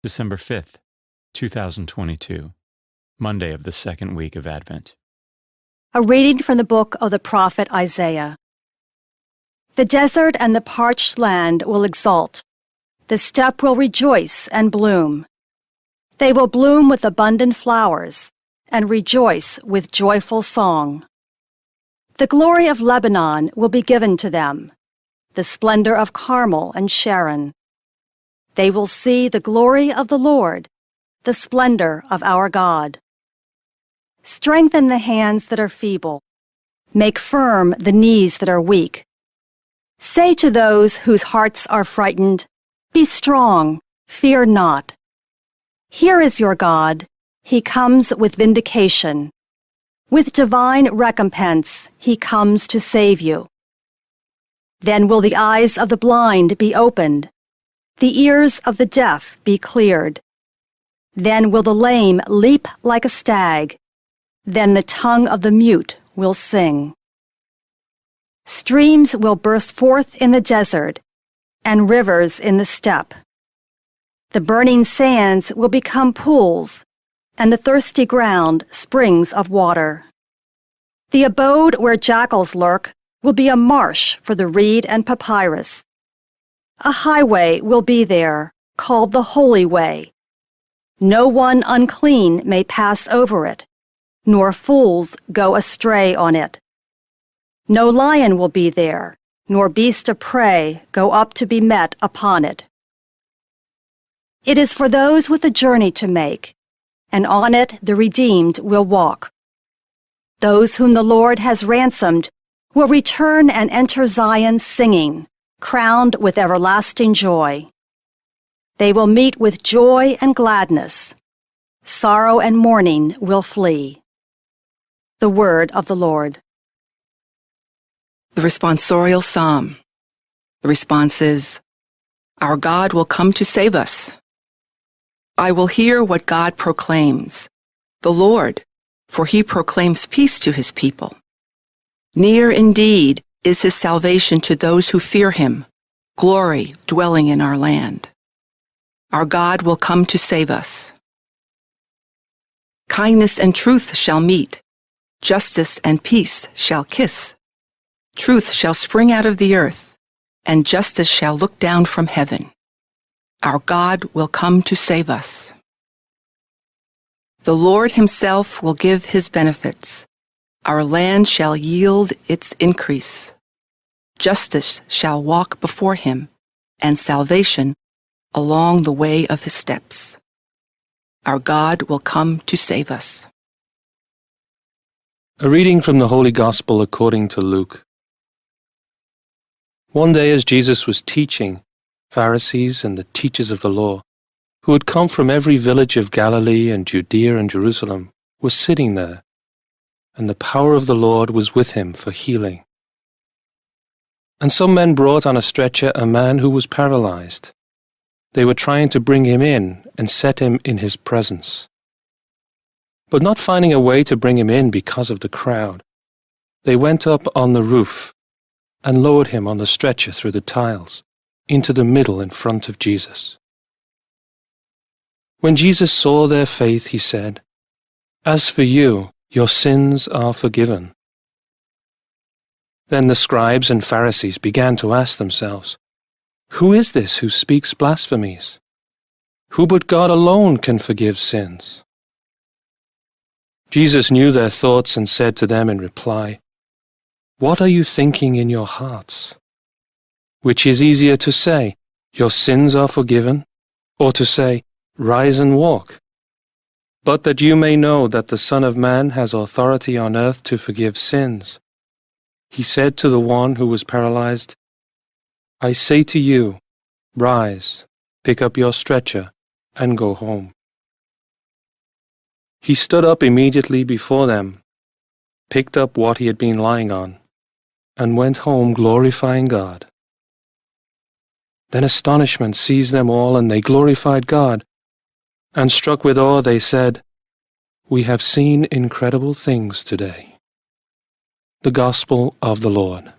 December 5th, 2022, Monday of the second week of Advent. A reading from the book of the prophet Isaiah. The desert and the parched land will exult. The steppe will rejoice and bloom. They will bloom with abundant flowers and rejoice with joyful song. The glory of Lebanon will be given to them, the splendor of Carmel and Sharon. They will see the glory of the Lord, the splendor of our God. Strengthen the hands that are feeble. Make firm the knees that are weak. Say to those whose hearts are frightened, "Be strong, fear not." Here is your God. He comes with vindication. With divine recompense, He comes to save you. Then will the eyes of the blind be opened, the ears of the deaf be cleared. Then will the lame leap like a stag. Then the tongue of the mute will sing. Streams will burst forth in the desert, and rivers in the steppe. The burning sands will become pools, and the thirsty ground springs of water. The abode where jackals lurk will be a marsh for the reed and papyrus. A highway will be there, called the Holy Way. No one unclean may pass over it, nor fools go astray on it. No lion will be there, nor beast of prey go up to be met upon it. It is for those with a journey to make, and on it the redeemed will walk. Those whom the Lord has ransomed will return and enter Zion singing, crowned with everlasting joy. They will meet with joy and gladness. Sorrow and mourning will flee. The word of the Lord. The responsorial psalm. The response is, "Our God will come to save us. I will hear what God proclaims, the Lord, for He proclaims peace to His people. Near indeed is His salvation to those who fear Him, glory dwelling in our land. Our God will come to save us. Kindness and truth shall meet, justice and peace shall kiss. Truth shall spring out of the earth, and justice shall look down from heaven. Our God will come to save us. The Lord Himself will give His benefits. Our land shall yield its increase. Justice shall walk before Him, and salvation along the way of His steps. Our God will come to save us." A reading from the Holy Gospel according to Luke. One day as Jesus was teaching, Pharisees and the teachers of the law, who had come from every village of Galilee and Judea and Jerusalem, were sitting there, and the power of the Lord was with Him for healing. And some men brought on a stretcher a man who was paralyzed. They were trying to bring him in and set him in His presence. But not finding a way to bring him in because of the crowd, they went up on the roof and lowered him on the stretcher through the tiles into the middle in front of Jesus. When Jesus saw their faith, He said, "As for you, your sins are forgiven." Then the scribes and Pharisees began to ask themselves, "Who is this who speaks blasphemies? Who but God alone can forgive sins?" Jesus knew their thoughts and said to them in reply, "What are you thinking in your hearts? Which is easier to say, 'Your sins are forgiven,' or to say, 'Rise and walk'? But that you may know that the Son of Man has authority on earth to forgive sins." He said to the one who was paralyzed, "I say to you, rise, pick up your stretcher, and go home." He stood up immediately before them, picked up what he had been lying on, and went home glorifying God. Then astonishment seized them all, and they glorified God. And struck with awe, they said, "We have seen incredible things today." The Gospel of the Lord.